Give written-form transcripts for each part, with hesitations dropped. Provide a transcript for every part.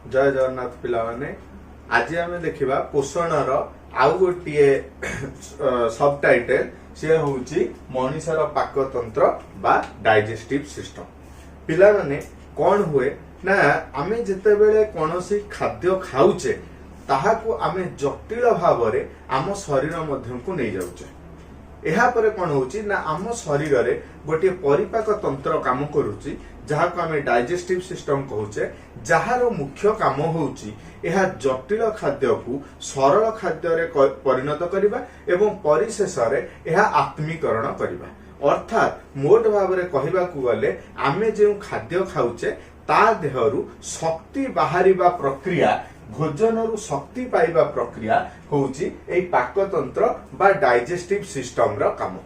जय जगन्नाथ पिला माने आज आम देखा पोषणर आउ गोटे सब टाइटल सी हूँ मनीषर पाकतंत्र बा डाइजेस्टिव सिस्टम। पिला माने कौन हुए ना आम जिते कौन खाद्य खाऊचे ताहाकू आमे जटिल भाव में आम शरीर मध्य को नहीं जाऊचे। एहा परे कौन होची ना आम शरीर रे गोटे परिपाक तंत्र काम करुची जहाँ को आमे डाइजेस्टिव सिस्टम कहूचे, जार मुख्य काम होची एहा जटिल खाद्य को सरल खाद्य रे परिणत करिबा एवं परिशेष रे एहा आत्मीकरण करिबा। अर्थात मोट भाव में कहबाकू गले आमे जो खाद्य खाऊचे ता देहरु शक्ति बाहरिबा प्रक्रिया भोजन शक्ति पाइबा प्रक्रिया होउची एई पाकतंत्र बा डाइजेस्टिव सिस्टम रो काम।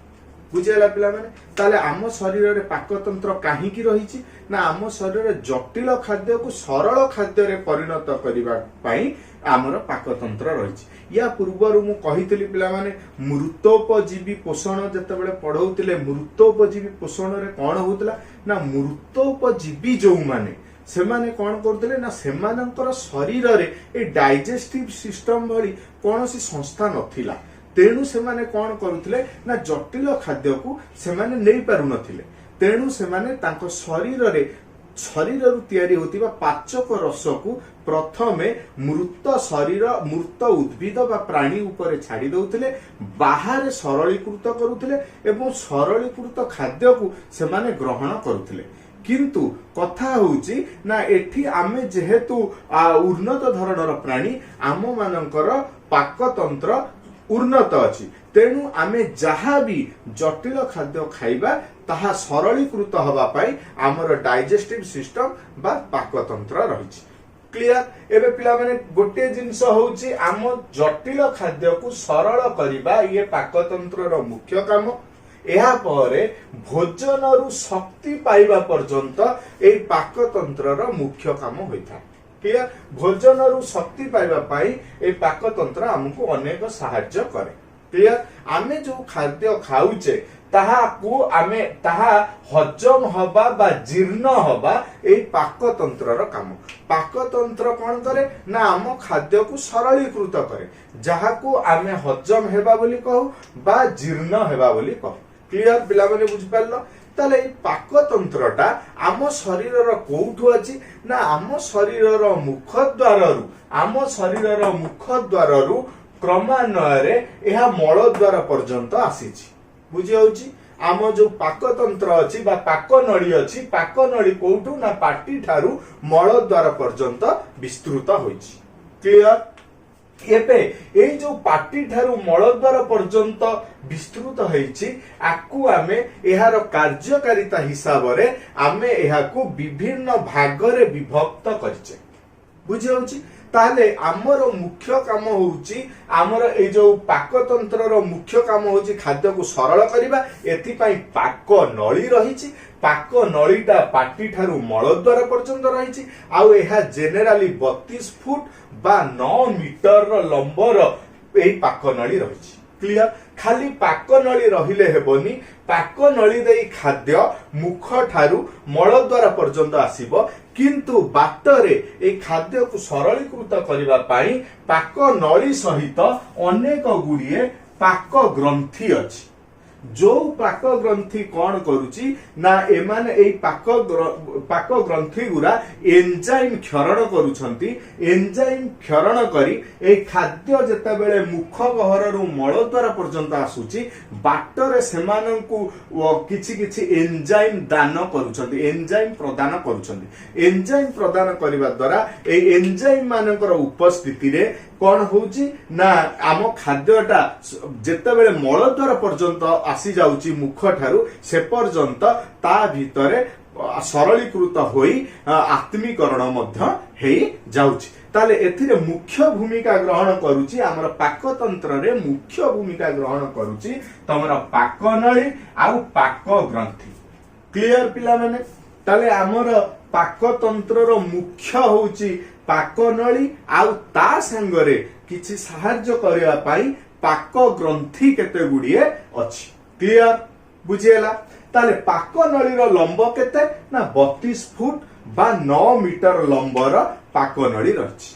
बुझेला पिला माने ताले आम शरीर रे पाकतंत्र काहे की रहिची ना आम शरीर रे जटिल खाद्य को सरल खाद्य रे परिणत करिबा पई आमर पाकतंत्र रहिची। या पूर्वरु मु कहितली पिला माने मृतोपजीवी पोषण जतेबेले पढौतिले मृतोपजीवी पोषण रे कोन होतला ना मृतोपजीवी जो माने सेमाने कौन करते ना सेमानंकर शरीर रे ए डाइजेस्टिव सिस्टम भली कौन सी संस्था नथिला, तेणु सेमाने कौन करुथिले ना जटिल खाद्य को सेमाने नहीं पारु नथिले। तेणु सेमाने तांको शरीर रे शरीररु तैयारी होतिबा पाचक रस को प्रथमे मृत शरीर मृत उद्भिद बा प्राणी उपरे छाड़ी दउथिले, बाहर सरलीकृत करुथिले एवं सरलीकृत खाद्य को सेमाने ग्रहण करुथिले। किंतु कथा होउची ना एठी आमे जेहेतु उन्नत धरणर प्राणी आम मानकर पाकतंत्र उन्नत अछि, तेणु आमे जहा भी जटिल खाद्य खाइबा ताहा सरलीकृत हवा पाई आमर डाइजेस्टिव सिस्टम बा पाकतंत्र रहिछि। क्लियर। एबे पिला माने गोटे जिंस होउची आम जटिल खाद्य को सरल करिबा ये पाकतंत्र रो मुख्य काम। एहा परे भोजन रु शक्ति पाइबा पर्यंत ए पाकतंत्र रो मुख्य काम होइथा। क्लियर। भोजन रु शक्ति पाइबा पाई ए पाकतंत्र हमको अनेक सहाय्य करे। क्लियर। आमे जो खाद्य खाउचे ताहा हजम हबा बा जीर्ण हबा ए पाकतंत्र रो काम। पाकतंत्र कौन करे ना आम खाद्य को सरलीकृत करे, जहा को आमे हजम हेबा बोली कहू बा जीर्ण हेबा बोली कहू। क्लियर पिला माने बुझि पारलो। ताले पाकतंत्रटा आम शरीर कोठु अछि ना आम शरीर मुख द्वाररु क्रमान्वय एहा मल द्वार पर्यंत आसीछि। बुझि होउछि आम जो पाकतंत्र अछि बा पाकनळी अछि, पाकनळी कोठु ना पाटी ठारू मल द्वार पर्यंत विस्तृत होइछि। क्लियर। एबे ए जो पाटी ठारू मलद्वार पर्यंत विस्तृत होइछि आकु आमे एहार कार्यकारिता हिसाब रे आमे एहाकु विभिन्न भाग रे विभक्त करिचे। बुझि होउछि ताले आमर मुख्य काम होउछि आमर ए जो पाकतंत्र रो मुख्य काम होउछि खाद्य को सरल करिबा। एथि पई पाक नळी रहिछि, पाक नळीटा पाटी ठारू मलद्वार पर्यंत रहिछि। आउ एहा जेनेराली 32 फुट बा 9 मीटर लंबर ए पाक नळी रहिछि। क्लियर। खाली पाक नळी रहिले हेबोनी, पाक नळी देई खाद्य मुख ठारू मलद्वार पर्यंत आसीबो, किंतु बाटरे ए खाद्य को सरलीकृत करिबा पाई पाक नळी सहित अनेक गुड़िए पाक ग्रंथि अछि। जो पाक ग्रंथि कौन करुची ना एमाने ए पाक ग्रंथि गुरा एंजाइम क्षरण करूछंती। एंजाइम क्षरण करी ए खाद्य जेतेबेले मुख गहररु मलद्वार पर्यंत आसुची बाटरे सेमानंकु किछि किछि एंजाइम दान करूछंती, एंजाइम प्रदान करूछंती। एंजाइम प्रदान करिबा द्वारा ए एंजाइम मानकर उपस्थिति रे कौन होउची ना आम खाद्यटा जेतेबेले मलद्वार पर्यंत आसी जाउची मुख ठारू से पर्यंत ता भितरे सरलीकृत होई आत्मीकरण मध्य हेई जाउची। ताले एथिरे मुख्य भूमिका ग्रहण करूची आमर पाकतंत्र रे मुख्य भूमिका ग्रहण करूची तमर पाक नळी आउ पाक ग्रंथि। क्लियर पिला माने। ताले आमर पाकतंत्र रो मुख्य होउची पाक नळी आउ ता संगरे किछि सहाय्य करिया पाई पाक ग्रंथि केते गुड़िए अछि। क्लियर। बुझिएला। ताले पाक नळीर लंब केते ना 32 फुट बा 9 मीटर लंबर पाकनळी रही।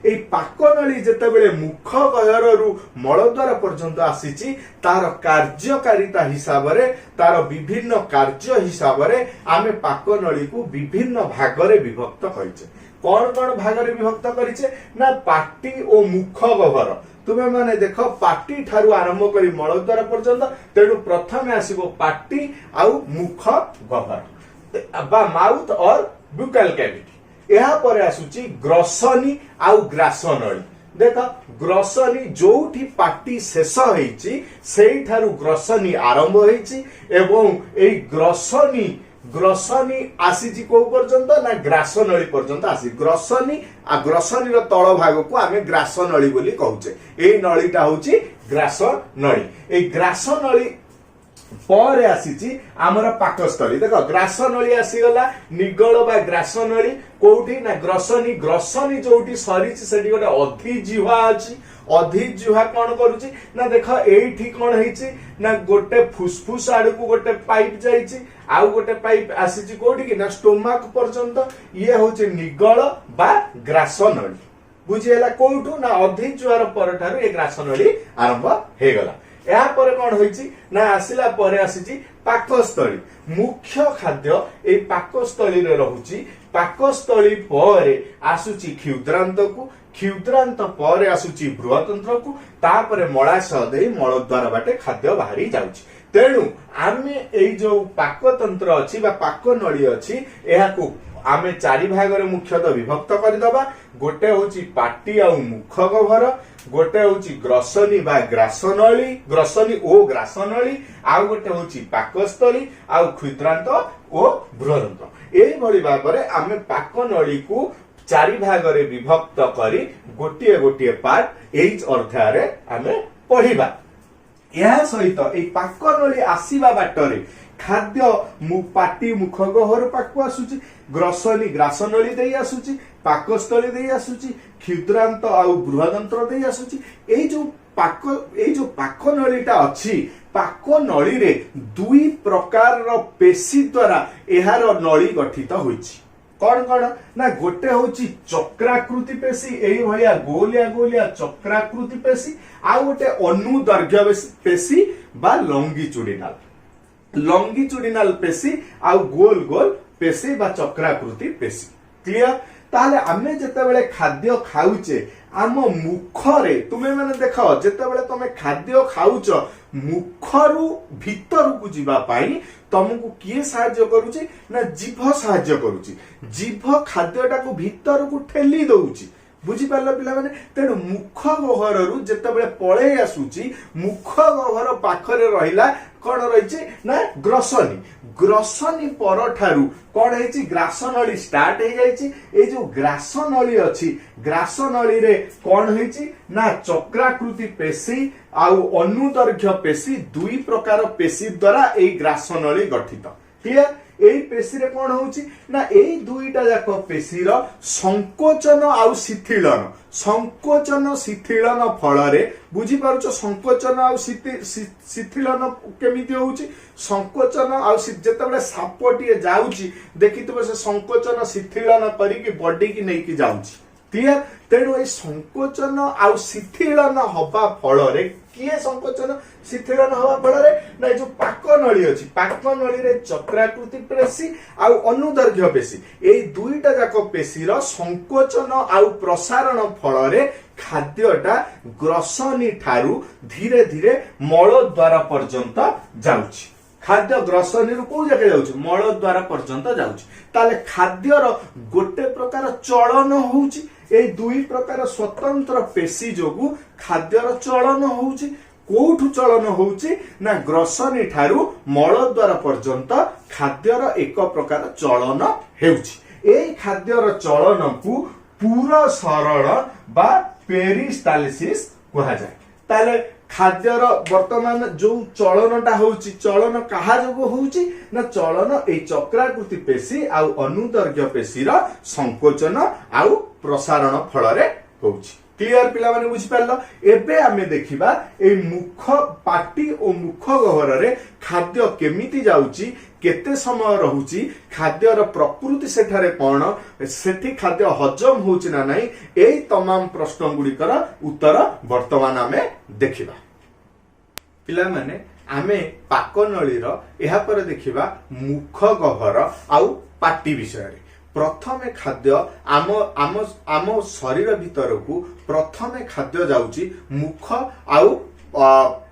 এই পাকনଳୀ যেତେବେଳେ মুখ ଗହ୍ୱରରୁ ମଳଦ୍ୱାର ପର୍ଯ୍ୟନ୍ତ ଆସିଛି ତାର କାର୍ଯ୍ୟକାରିତା ହିସାବରେ ତାର ବିଭିନ୍ନ କାର୍ଯ୍ୟ ହିସାବରେ ଆମେ ପାକନଳୀକୁ ବିଭିନ୍ନ ଭାଗରେ ବିଭକ୍ତ କରିଛେ। କଣ କଣ ଭାଗରେ ବିଭକ୍ତ କରିଛେ ନା ପାଟି ଓ ମୁଖ ଗହ୍ୱର। ତୁମେ ମାନେ ଦେଖ ପାଟି ଠାରୁ ଆରମ୍ଭ କରି ମଳଦ୍ୱାର ପର୍ଯ୍ୟନ୍ତ, ତେଣୁ ପ୍ରଥମେ ଆସିବ ପାଟି ଆଉ ମୁଖ ଗହ୍ୱର ବା ମାଉଥ ଅର ବୁକାଲ କ୍ୟାଭିଟି। ଏହା ପରେ ଆସୁଛି ଗ୍ରସନି ଆଉ ଗ୍ରାସନଳୀ। ଦେଖ ଗ୍ରସନି ଯୋଉଠି ପାଟି ଶେଷ ହେଇଛି ସେଇଠାରୁ ଗ୍ରସନି ଆରମ୍ଭ ହେଇଛି ଏବଂ ଏଇ ଗ୍ରସନି ଆସିଛି କୋଉ ପର୍ଯ୍ୟନ୍ତ ନା ଗ୍ରାସନଳୀ ପର୍ଯ୍ୟନ୍ତ ଆସି ଗ୍ରସନିର ତଳ ଭାଗକୁ ଆମେ ଗ୍ରାସନଳୀ ବୋଲି କହୁଛେ। ଏଇ ନଳୀଟା ହଉଛି ଗ୍ରାସନଳୀ। ଏଇ ଗ୍ରାସନଳୀ ପରେ ଆସିଛି ଆମର ପାକସ୍ଥଳୀ। ଦେଖ ଗ୍ରାସନଳୀ ଆସିଗଲା, ନିଗଳ ବା ଗ୍ରାସନଳୀ କୋଉଠି ନା ଗ୍ରସନି ଯୋଉଠି ସରିଛି ସେଠି ଗୋଟେ ଅଧିଜିହ୍ୱା ଅଛି। ଅଧିଜିହ୍ୱା କଣ କରୁଛି ନା ଦେଖ ଏଇଠି କଣ ହେଇଛି ନା ଗୋଟେ ଫୁସଫୁସ ଆଡକୁ ଗୋଟେ ପାଇପ ଯାଇଛି, ଆଉ ଗୋଟେ ପାଇପ ଆସିଛି କୋଉଠି କି ନା ଷ୍ଟୋମାକ ପର୍ଯ୍ୟନ୍ତ। ଇଏ ହଉଛି ନିଗଳ ବା ଗ୍ରାସନଳୀ। ବୁଝିହେଲା କୋଉଠୁ ନା ଅଧିଜିହ୍ୱାର ପରଠାରୁ ଏ ଗ୍ରାସନଳୀ ଆରମ୍ଭ ହେଇଗଲା। ଏହା ପରେ କଣ ହୋଇଛି ନା ଆସିଲା ପରେ ଆସିଛି ପାକସ୍ଥଳୀ। ମୁଖ୍ୟ ଖାଦ୍ୟ ଏଇ ପାକସ୍ଥଳୀରେ ରହୁଛି। ପାକସ୍ଥଳୀ ପରେ ଆସୁଛି କ୍ଷୁଦ୍ରାନ୍ତକୁ, କ୍ଷୁଦ୍ରାନ୍ତ ପରେ ଆସୁଛି ବୃହତନ୍ତ୍ରକୁ, ତାପରେ ମଳାଶୟ ଦେଇ ମଳଦ୍ୱାର ବାଟେ ଖାଦ୍ୟ ବାହାରି ଯାଉଛି। ତେଣୁ ଆମେ ଏଇ ଯୋଉ ପାକତନ୍ତ୍ର ଅଛି ବା ପାକନଳୀ ଅଛି ଏହାକୁ ଆମେ ଚାରି ଭାଗରେ ମୁଖ୍ୟତଃ ବିଭକ୍ତ କରିଦବା। ଗୋଟେ ହଉଛି ପାଟି ଆଉ ମୁଖ ଗହ୍ୱର, ଗୋଟେ ହଉଛି ଗ୍ରସନି ବା ଗ୍ରସନି ଓ ଗ୍ରାସନଳୀ, ଆଉ ଗୋଟେ ହଉଛି ପାକସ୍ଥଳୀ, ଆଉ କ୍ଷୁଦ୍ରାନ୍ତ ଓ ବୃହତନ୍ତ୍ର। ଏଇଭଳି ଭାବରେ ଆମେ ପାକନଳୀକୁ ଚାରି ଭାଗରେ ବିଭକ୍ତ କରି ଗୋଟିଏ ଗୋଟିଏ ପାର୍ଟ ଏଇ ଅଧ୍ୟାୟରେ ଆମେ ପଢିବା। ଏହା ସହିତ ଏଇ ପାକନଳୀ ଆସିବା ବାଟରେ ଖାଦ୍ୟ ପାଟି ମୁଖ ଗହ୍ୱର ପାଖକୁ ଆସୁଛି, ଗ୍ରସନି ଗ୍ରାସନଳୀ ଦେଇ ଆସୁଛି, ପାକସ୍ଥଳୀ ଦେଇ ଆସୁଛି, କ୍ଷୁଦ୍ରାନ୍ତ ଆଉ ବୃହତନ୍ତ୍ର ଦେଇ ଆସୁଛି। ଏଇ ଯୋଉ ପାକନଳୀଟା ଅଛି, ପାକନଳୀରେ ଦୁଇ ପ୍ରକାରର ପେଶୀ ଦ୍ୱାରା ଏହାର ନଳୀ ଗଠିତ ହୋଇଛି। କଣ କଣ ନା ଗୋଟେ ହଉଛି ଚକ୍ରାକୃତି ପେଶୀ, ଏଇଭଳିଆ ଗୋଲିଆ ଗୋଲିଆ ଚକ୍ରାକୃତି ପେଶୀ, ଆଉ ଗୋଟେ ଅନୁଦୈର୍ଘ୍ୟ ପେଶୀ ବା ଲଙ୍ଗିଚୁଡିନାଲ ପେଶୀ, ଆଉ ଗୋଲ ଗୋଲ ପେଶୀ ବା ଚକ୍ରାକୃତି ପେଶୀ। କ୍ଲିୟର? ତାହେଲେ ଆମେ ଯେତେବେଳେ ଖାଦ୍ୟ ଖାଉଛେ ଆମ ମୁଖରେ, ତୁମେ ମାନେ ଦେଖ ଯେତେବେଳେ ତମେ ଖାଦ୍ୟ ଖାଉଛ ମୁଖରୁ ଭିତରକୁ ଯିବା ପାଇଁ ତମକୁ କିଏ ସାହାଯ୍ୟ କରୁଛି ନା ଜିଭ ସାହାଯ୍ୟ କରୁଛି। ଜିଭ ଖାଦ୍ୟଟାକୁ ଭିତରକୁ ଠେଲି ଦଉଛି। ବୁଝିପାରିଲ ପିଲାମାନେ? ତେଣୁ ମୁଖ ଗହ୍ୱରରୁ ଯେତେବେଳେ ପଳେଇ ଆସୁଛି, ମୁଖ ଗହ୍ୱର ପାଖରେ ରହିଲା କଣ ରହିଛି ନା ଗ୍ରସନି ପରଠାରୁ କଣ ହେଇଛି ଗ୍ରାସନଳୀ ଷ୍ଟାର୍ଟ ହେଇଯାଇଛି। ଏଇ ଯୋଉ ଗ୍ରାସନଳୀ ଅଛି, ଗ୍ରାସନଳୀରେ କଣ ହେଇଛି ନା ଚକ୍ରାକୃତି ପେଶୀ ଆଉ ଅନୁଦୈର୍ଘ୍ୟ ପେଶୀ, ଦୁଇ ପ୍ରକାର ପେଶୀ ଦ୍ୱାରା ଏଇ ଗ୍ରାସନଳୀ ଗଠିତ। କ୍ଲିୟର? ଏଇ ପେଶୀରେ କଣ ହଉଛି ନା ଏଇ ଦୁଇଟା ଯାକ ପେଶୀର ସଂକୋଚନ ଆଉ ଶିଥିଳନ ଫଳରେ, ବୁଝିପାରୁଛ ସଂକୋଚନ ଆଉ ଶିଥିଳନ କେମିତି ହଉଛି? ସଂକୋଚନ ଆଉ ଯେତେବେଳେ ସାପଟିଏ ଯାଉଛି ଦେଖିଥିବ ସେ ସଂକୋଚନ ଶିଥିଳନ କରିକି ବଡିକି ନେଇକି ଯାଉଛି। କ୍ଲିୟର? ତେଣୁ ଏଇ ସଂକୋଚନ ଆଉ ଶିଥିଳନ ହବା ଫଳରେ, କିଏ ସଂକୋଚନ ଶିଥିଳନ ହବା ଫଳରେ ନା ଏ ଯୋଉ ପାକନଳୀ ଅଛି, ପାକନଳୀରେ ଚକ୍ରାକୃତି ପେଶୀ ଆଉ ଅନୁଦୈର୍ଘ୍ୟ ପେଶୀ, ଏଇ ଦୁଇଟା ଯାକ ପେଶୀର ସଂକୋଚନ ଆଉ ପ୍ରସାରଣ ଫଳରେ ଖାଦ୍ୟଟା ଗ୍ରସନି ଠାରୁ ଧୀରେ ଧୀରେ ମଳଦ୍ୱାର ପର୍ଯ୍ୟନ୍ତ ଯାଉଛି। ଖାଦ୍ୟ ଗ୍ରସନିରୁ କୋଉ ଜାଗା ଯାଉଛି? ମଳଦ୍ୱାର ପର୍ଯ୍ୟନ୍ତ ଯାଉଛି। ତାହେଲେ ଖାଦ୍ୟର ଗୋଟେ ପ୍ରକାର ଚଳନ ହଉଛି। ଏଇ ଦୁଇ ପ୍ରକାର ସ୍ୱତନ୍ତ୍ର ପେଶୀ ଯୋଗୁ ଖାଦ୍ୟର ଚଳନ ହଉଛି। କୋଉଠୁ ଚଳନ ହଉଛି ନା ଗ୍ରସନି ଠାରୁ ମଳଦ୍ୱାର ପର୍ଯ୍ୟନ୍ତ ଖାଦ୍ୟର ଏକ ପ୍ରକାର ଚଳନ ହେଉଛି। ଏଇ ଖାଦ୍ୟର ଚଳନକୁ ପୁରସରଣ ବା ପେରିସ୍ଟାଲସିସ୍ କୁହାଯାଏ। ତାହେଲେ ଖାଦ୍ୟର ବର୍ତ୍ତମାନ ଯୋଉ ଚଳନଟା ହଉଛି, ଚଳନ କାହା ଯୋଗୁ ହଉଛି ନା ଚଳନ ଏଇ ଚକ୍ରାକୃତି ପେଶୀ ଆଉ ଅନୁଦୈର୍ଘ୍ୟ ପେଶୀର ସଂକୋଚନ ଆଉ ପ୍ରସାରଣ ଫଳରେ ହଉଛି। କ୍ଲିୟର ପିଲାମାନେ? ବୁଝିପାରିଲ? ଏବେ ଆମେ ଦେଖିବା ଏଇ ପାଟି ଓ ମୁଖ ଗହ୍ୱରରେ ଖାଦ୍ୟ କେମିତି ଯାଉଛି, केते समय रहुची खाद्यर प्रकृति सेठारे कौन सेठी खाद्य हजम होउची ना नहीं एई तमाम प्रश्न गुड़िकर उत्तर वर्तमान आमे देखिबा। पिला माने आमे पाकनळीर एहा पर देखिबा मुख गहर आउ पाटी विषय रे। प्रथमे खाद्य आम आम आम शरीर भीतर को प्रथमे खाद्य जाउची मुख आउ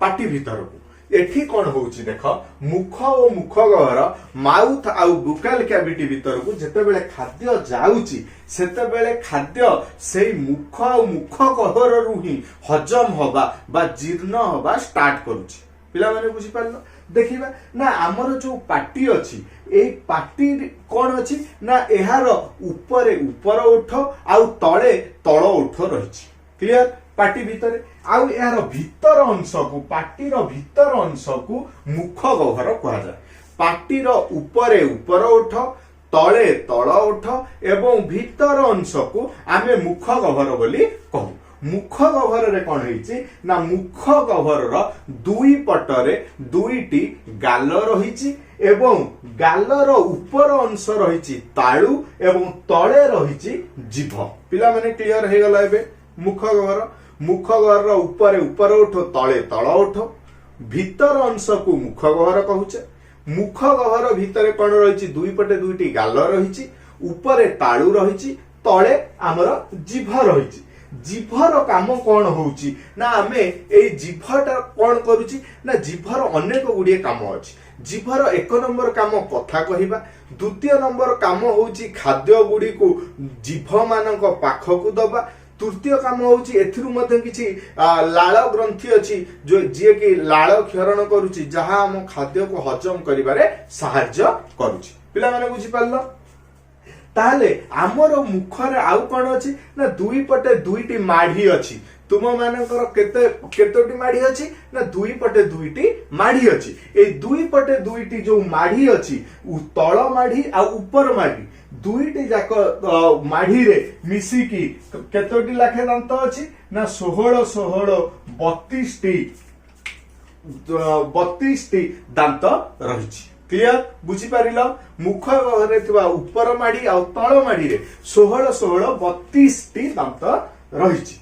पाटी भीतर को। एठी कौन होउची देख मुख और मुख गहर माउथ आउ बुकाल कैविटी भीतर को जेते बेले खाद्य जाउची सेते बेले खाद्य सेई मुख आउ मुख गहर रु ही हजम होबा बा जीर्ण होबा स्टार्ट करूची। पिला माने बुझी पारलो देखिबा ना हमर जो पाटी अछि ए पाटी कौन अछि ना एहार ऊपरे ऊपर ओठ आउ तळे तळ ओठ रहिछि। क्लियर पाटी भीतर आउ एहार भीतर अंश को पाटीर भीतर अंश को मुख गहर कहा जाय। पाटीर ऊपरे ऊपर ओठ तळे तळ ओठ एवं भीतर अंश को आमे मुख गहर बोली कहू। मुख गहर रे कौन होइछि ना मुख गहर रो दुई पटरे दुईटी गाल रहिछि एवं गालर ऊपर अंश रहिछि ताळु एवं तळे रहिछि जीभ। पिला माने क्लियर हे गला एबे मुख गहर रो ऊपर ऊपर ओठ तळे तळ ओठ भीतर अंश को मुख गहर कहूचे। मुख गहर भीतर कौन रहिछि दुई पटे दुईटी गाल रहिछि ऊपर ताळु रहिछि तळे हमर जीभ रहिछि। जीभर काम कौन होउची ना आमे ए जीभटा कौन करूची ना जीभर अनेक गुड़िए काम अछि। जीभर एक नंबर काम कथा कहिबा द्वितीय नंबर काम होउची खाद्य गुड़ी को जीभ मानक पाखकु दबा तृतीय काम होउची एथिरु मध्ये किछि लाळ ग्रंथि अछि जो जे कि लाळ क्षरण करूची जहा हम खाद्य को हजम करिबारे सहाय्य करूची। पिला माने बुझी पारलो ताले आमर मुखरे आउ कौन अछि ना दुई पटे दुईटी माढ़ी अछि। तुम मानकर केतोटी माढ़ी अछि ना दुई पटे दुईटी माढ़ी अछि। ए दुई पटे दुईटी जो माढ़ी अछि तळ माढ़ी आ ऊपर माढ़ी दुईटी जाक माढ़ी रे मिसी की केतोटी लाखे दांत अछि ना 16 32टी दांत रहिछि। क्लियर बुझी पारिलो मुख गहरे थिबा ऊपर माड़ी आ तळ माड़ी रे 16 32टी दांत रहिछि।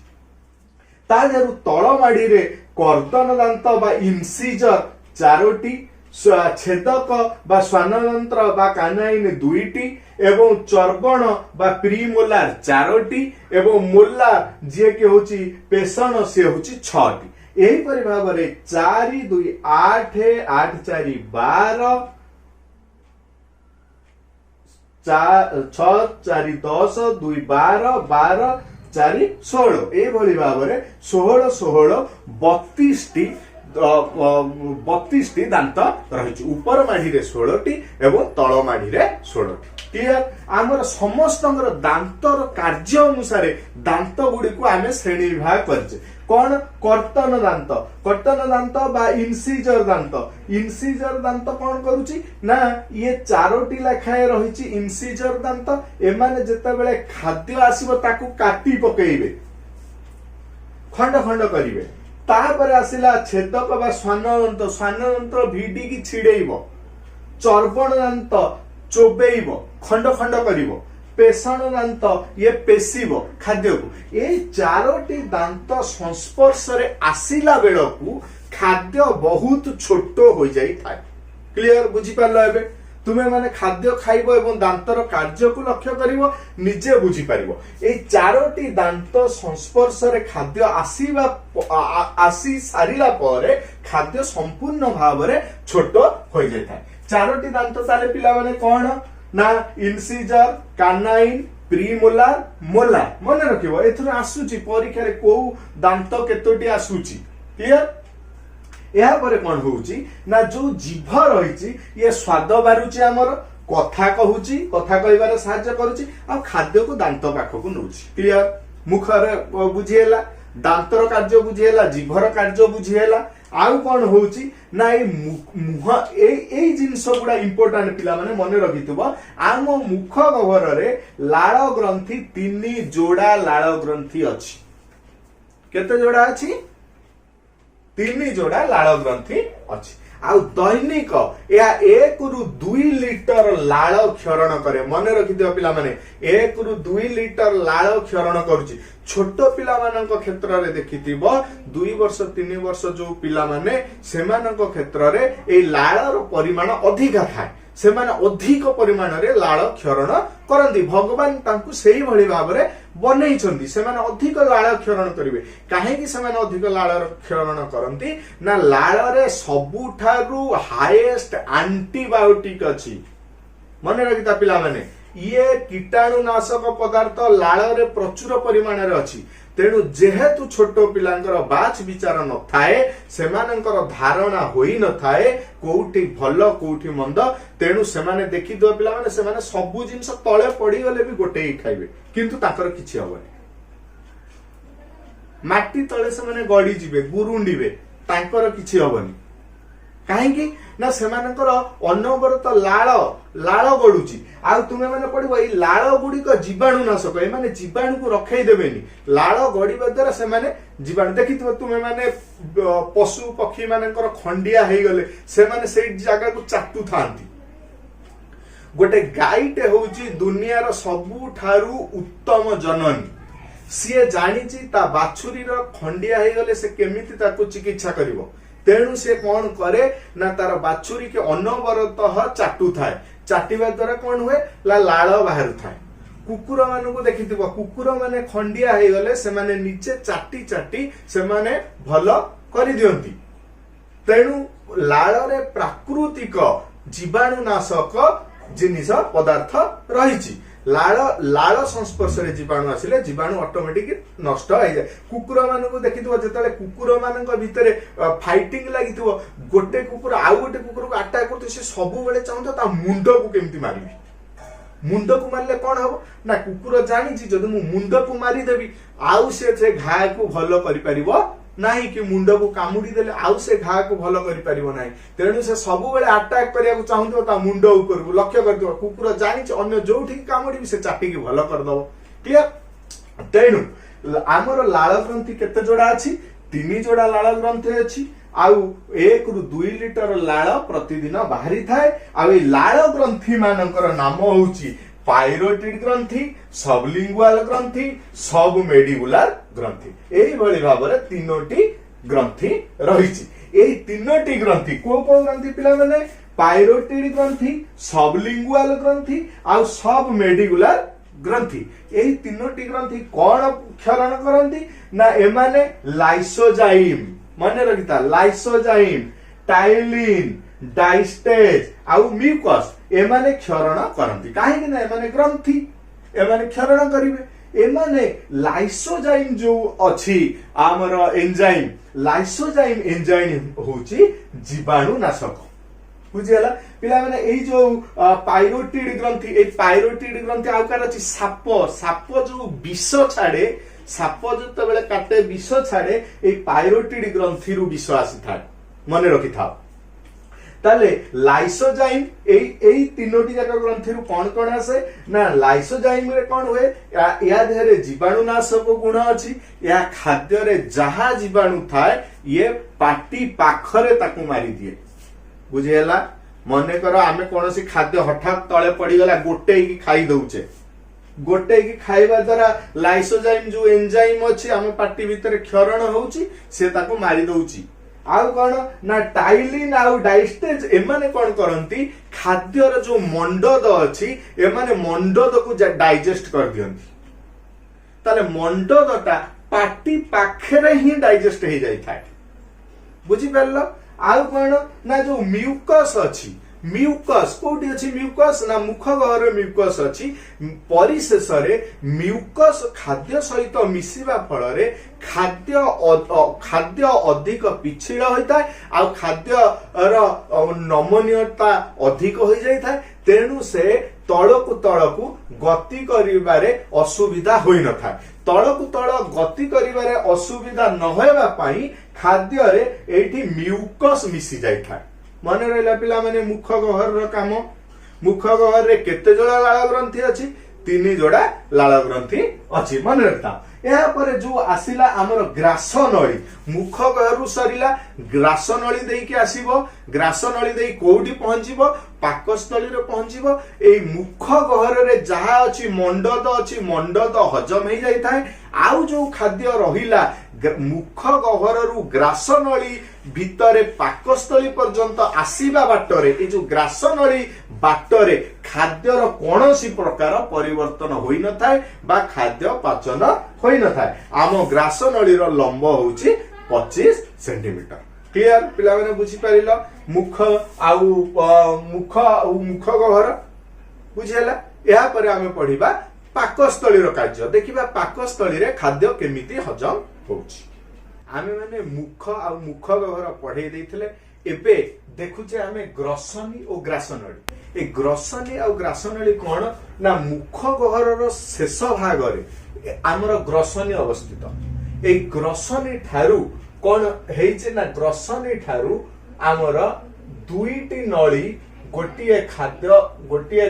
ता जरु तळ माड़ी रे कर्दन दांत बा इंसिजर 4टी छेदक बा स्वानयंत्र बा कानाइन 2टी एवं चर्बण बा प्रीमोलार 4टी एवं मोलार जे के होची पेषण से होची 6टी। एही परि भाबरे 4 2 8 8 4 12 6 4 10 2 12 12 4 16 ए भली भाबरे 16 32टी दांत रहिछि। ऊपर माढ़ी रे 16टी एवं तळ माढ़ी रे 16टी। क्लियर आमर समस्तंगर दांतर कार्य अनुसार दांत गुडी को आमे श्रेणी विभाग करछे। कौन कर्तन दांत बा इंसिजर दांत कौन करूची ना ये 4टी लेखाए रहिछि इंसिजर दांत। एमाने जेते बेले खाद्य आसीबो ताकू काटी पकेइबे खंड खंड करिवे। तापर आसिला छेदक बा स्वानयंत्र भिडी की छिड़ेइबो। चर्बण दांत चोबेइबो खंड खंड करिवो। पेषण दांत ये पेशिब खाद्य को। ये 4टी दांत संस्पर्श रे आसिला बेलकू खाद्य बहुत छोट हो जाई थाए। क्लियर बुझी पारलो एबे तुमे माने खाद्य खाइबो एवं दांतर कार्य को लक्ष्य करिवो निजे बुझी पारिबो। ए 4टी दांत संस्पर्श रे खाद्य आसी सारिला परे खाद्य संपूर्ण भाव रे छोट हो जाई थाए। 4टी दांत ताले पिला माने कोन ना इंसिजर कानाइन प्रीमोलार मोलार मन रखिबो। एथुर आसुची परीक्षा रे को दांत केतोटी आसुची। क्लियर एहा परे कोन होउची ना जो जीभ रहिची ये स्वाद बारुची हमर कथा कहूची कथा कहबार सहायता करूची आ खाद्य को दांत पाखकु नउची। क्लियर मुखरे बुझिएला दांतर कार्य बुझिएला जीभर कार्य बुझिएला आउ कौन होउची ना ए मुह ए जिंस गुडा इंपोर्टेंट पिला माने मने रखितबो। आम मुख गहर रे लाळ ग्रंथि 3 जोड़ा लाळ ग्रंथि अछि। केते जोड़ा अछि 3 जोड़ा लाळ ग्रंथि अछि। दैनिक या 1 ରୁ 2 लिटर लाल क्षरण करे। मन रखिथिबा पिला माने 1 ରୁ 2 लिटर लाल क्षरण करूची। छोट पिला मानक क्षेत्र रे देखिथिबो 2 वर्ष 3 वर्ष जो पिला माने सेमानक क्षेत्र रे ए लालर परिमाण अधिक थाए, सेमाने अधिक परिमाण रे लाल क्षरण करंती। भगवान तांकु सेही भली भाबरे बनेइछंती, सेमाने अधिक लाल क्षरण करिवे। काहे कि सेमाने अधिक लाल क्षरण करंती ना लाल रे सबुठारु हाईएस्ट एंटीबायोटिक अछि। मन रखिता पिला माने ये कीटाणुनाशक पदार्थ लाल रे प्रचुर परिमाण रे अछि। तेणु जेहेतु छोट पिलांकर बाच विचार न थाए, सेमानंकर धारणा होई न थाए कोउठी भलो कोउठी मंद, तेणु सेमाने देखि दो पिला माने सेमाने सबु जिंस तळे पड़ी गले भी गोटे ही खाइबे, किंतु ताकर किछि हबनी। माटी तळे सेमाने गडी जिवे, गुरुंडीबे, तांकर किछि हबनी। काहेकि ना सेमानंकर अनवरत लाल लाल गडुची। आ तुमे माने पड़िबो ए लाल गुडी को जीवाणुनाशक, ए माने जीवाणु को रखै देबेनी। लाल गडीबा द्वारा सेमाने जीवाणु देखिथिबो, तुमे माने पशु पक्षी मानकर खंडिया हे गले सेमाने सेई जागा को चाटू थांती। गोटे गाईटे होउची दुनियार सबुठारु उत्तम जननी। सीए जानिची ता बाछुरी रो खंडिया हे गले से केमिति ताको चिकित्सा करिवो। तेणु से कौन करे ना तार बाछुरी के अनवरत चाटू थाए। चाटिबा द्वारा कौन हुए लाल बाहर थाए। कुकुर मानू देखिथिबो, कुकुर माने खंडिया हे गले से माने नीचे चाटी चाटी से माने भलो करि दियंती। तेणु लाल रे प्राकृतिक जीवाणुनाशक जिनिस पदार्थ रहिछि। लाल लाल संस्पर्श रे जीवाणु आसिले जीवाणु ऑटोमेटिक नष्ट हो जाए। कुकुर मानू देखिथिबो जेतले कुकुर मानक भितरे फाइटिंग लागिथिबो, गोटे कुकुर आउ गोटे कुकुर को अटैक करतो, से सब बेले चाहतो ता मुंड को केमति मारिबी। मुंड को मारले कोन हबो ना कुकुर जानिछि जदि मु मुंड को मारी देबी आउ से घा को भलो करि परिबो नाही, कि मुंड को कामुडी देले आउ से घा को भलो करि परिबो नाही। तेणु से सब बेले अटैक करिया को चाहतो ता मुंड ऊपर को लक्ष्य करदिबो। कुकुर जानिछि अन्य जोठी कामुडी से चाटी के भलो कर दबो। क्लियर। तेणु आमर लाल ग्रंथि केते जोड़ा अछि? 3 जोड़ा लाल ग्रंथि अछि। आउ 1 ରୁ 2 लिटर लाल प्रतिदिन बाहरी थाए। आउ ए लाल ग्रंथि मानकर नाम होउची पाइरोटिड ग्रंथि, सबलिंगुअल ग्रंथि, सबमेडिबुलर ग्रंथि। एही भली भाबरे 3टी ग्रंथि रहिछि। एही 3टी ग्रंथि को ग्रंथि पिला माने पाइरोटिड ग्रंथि, सबलिंगुअल ग्रंथि आउ सबमेडिबुलर ग्रंथि। एही 3टी ग्रंथि कोन क्षरण करंती ना एमाने लाइसोजाइम। माने रखिता लाइसोजाइम, टाइलिन, डाइस्टेज आउ म्यूकस एमाने क्षरण करंती। काहे कि ना एमाने ग्रंथि एमाने क्षरण करिवे। एमाने लाइसोजाइम जो अछि आमर एंजाइम, लाइसोजाइम एंजाइम होची जीवाणुनाशक। बुझियला पिला माने एई जो पाइरोटिड ग्रंथि, ए पाइरोटिड ग्रंथि आउकार अछि साप। साप जो विष छाड़े, साप जते बेले काटे विष छाड़े, ए पाइरोटिड ग्रंथि रु विष आसी थाए। मने रखि थाओ। ताले लाइसोजाइम एई 3टी जाक ग्रंथि रु कोन कोन आसे ना लाइसोजाइम रे कोन हुए या देहरे जीवाणुनाशक गुण अछि। या खाद्य रे जहा जीवाणु थाए ये पाटी पाखरे ताकू मारी दिए। बुझियला। मने करो आमे कोनोसी खाद्य हठात तळे पड़ी गला गोटे की खाई दउचे, गोटे की खाइबा द्वारा लाइसोजाइम जो एंजाइम अछि आमे पाटी भीतर क्षरण होउची, से ताकू मारी दउची। आउ कोन ना टाइलिन आउ डाइस्टेज एमाने कोन करंती खाद्यर जो मंडद अछि एमाने मंडद को डाइजेस्ट कर दियंती। ताले मंडदटा पाटी पाखरे ही डाइजेस्ट हे जाई थाए। बुझी परलो। आउ कोन ना जो म्यूकस अछि, म्यूकस कोठी अछि? म्यूकस ना मुख गहर म्यूकस अछि। परिशेष रे म्यूकस खाद्य सहित मिसिबा फल रे खाद्य अधिक पिछिड़ होइता आ खाद्य र नमनीयता अधिक हो जाइता। तेणु से तळकु गति करिबारे असुविधा होई न थाए। तळकु तळ गति करिबारे असुविधा न होइबा पई खाद्य रे एठी म्यूकस मिसि जाई थाए। मन रहिला पिला माने मुख गहर र काम। मुख गहर रे केते जोड़ा लाल ग्रंथि अछि? 3 जोड़ा लाल ग्रंथि अछि। मन रखता। या पर जो आसिला आमर ग्रास नली मुख गहरु सरिला ग्रास नली देकी आसीबो ग्रास नली देई कोउठी पहुंचीबो पाकस्थली रे पहुंचीबो ए मुख गहर रे जहा अछि मंडद हजम हे जाई थाए आउ जो खाद्य रहिला मुख गहरु ग्रास नली भितरे पाकस्थली पर्यंत आसीबा बाटरे ए जो ग्रास नली बाटरे खाद्यर कौनसी प्रकार परिवर्तन होई न थाए बा खाद्य पाचन होई न थाए आम ग्रास नलीर लंब होउची 25 सेंटीमीटर क्लियर पिला माने बुझी परिलो मुख मुख गहर बुझिला या पर आमे पढिबा पाकस्थलीर कार्य देखिबा पाकस्थली रे खाद्य केमिति हजम होउची आमे माने मुख मुख गहर पढे देथिले एबे देखुचे आमे ग्रसनी और ग्रासनली ए ग्रसनी और ग्रासनली कोन ना मुख गहरर शेष भाग रे हमर ग्रसनी अवस्थित ए ग्रसनी ठारू कोन हेइचे ना ग्रसनी ठारू हमर दुईटी नली गोटिए खाद्य गोटिए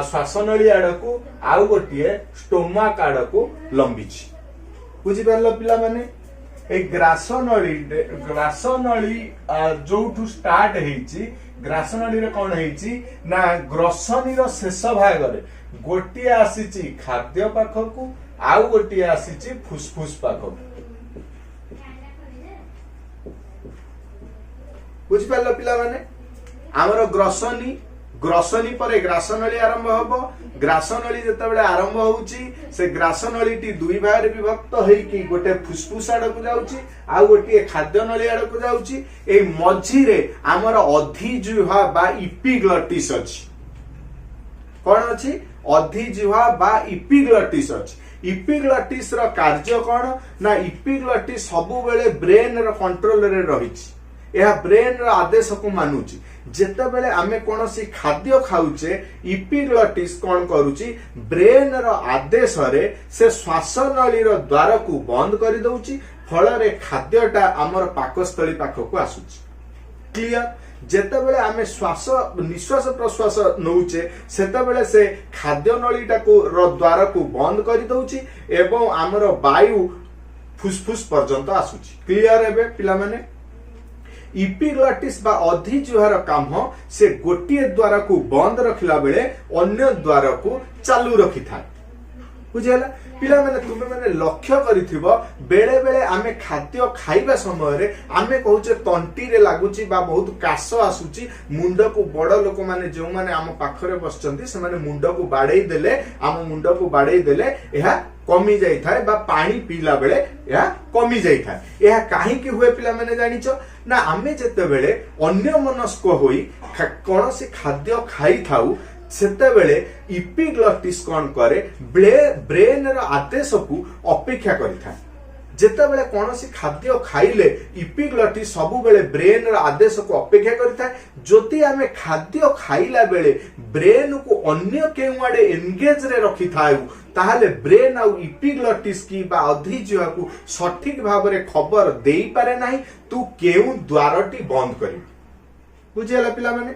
श्वासनली आड़कू आउ गोटिए स्टोमाक आड़कू लंबीची बुझी पारलो पिला माने ए ग्रासनली जोठू स्टार्ट हेइची ग्रासनली रे कोन हेइची ना ग्रसनी रो शेष भाग रे गोटिए आसीची खाद्य पाखकू आउ गोटिए आसीची फुसफुस पाखकू बुझी पारलो पिला माने हमर ग्रसनी पर ग्रासनली आरंभ हबो ग्रासनली जेतेबेले आरंभ होउची से ग्रासनली टी दुई भाग रे विभक्त हेकी गोटे फुसफुस आडकु जाउची आ गोटे खाद्य नली आडकु जाउची ए मझी रे हमर अधिजिह्वा बा इपिग्लटिस अछि कोन अछि अधिजिह्वा बा इपिग्लटिस अछि इपिग्लटिस रो कार्य कोन ना इपिग्लटिस सबु बेले ब्रेन रो कंट्रोल रे रहिछि यह ब्रेन रो आदेश को मानुची जेते बेले आमे कोनोसी खाद्य खाउचे इपिग्लटिस कोन करूची ब्रेन रो आदेश रे से श्वासनली रो द्वार को बंद करि दउची फल रे खाद्यटा हमर पाकस्थली पाखको आसुची क्लियर जेते बेले आमे श्वास निश्वास प्रश्वास नउचे सेते बेले से खाद्य नलीटा को रो द्वार को बंद करि दउची एवं हमर वायु फुसफुस पर्यंत आसुची क्लियर हेबे पिला माने इपिग्लटिस बा अधिजिह्वार काम से गोटिए द्वार को बंद रखिला बेले अन्य द्वार को चालू रखि थाए बुझिला पिला माने तुमे माने लक्ष्य करिथिबो बेले बेले आमे खाद्य खाइबा समय रे आमे कहूचे तंटी रे लागुची बा बहुत काश आसुची मुंड को बड़ लोक माने जो माने आम पाखरे बसचंती से माने मुंड को बाडै देले आम मुंड को बाडै देले एहा कमी जाई थाए बा पानी पीला बेले एहा कमी जाई थाए एहा काहे कि हुए पिला माने जानिचो ना आमे जेते बेले अन्य मनस्क होई कोनोसी खाद्य खाई थाउ सेते बेले इपिग्लटिस कोन करे ब्रेन रो आदेश को अपेक्षा करि थाए जेते बेले कोनोसी खाद्य खाइले इपिग्लटिस सबु बेले ब्रेन रो आदेश को अपेक्षा करि थाए जति आमे खाद्य खाइला बेले ब्रेन को अन्य केउआडे एंगेज रे रखि थाउ ताहले ब्रेन आउ इपिग्लटिस की बा अधिजिह्वा को सठिक भाव रे खबर देई पारे नाही तू केउ द्वारटी बंद करी बुझिला पिला माने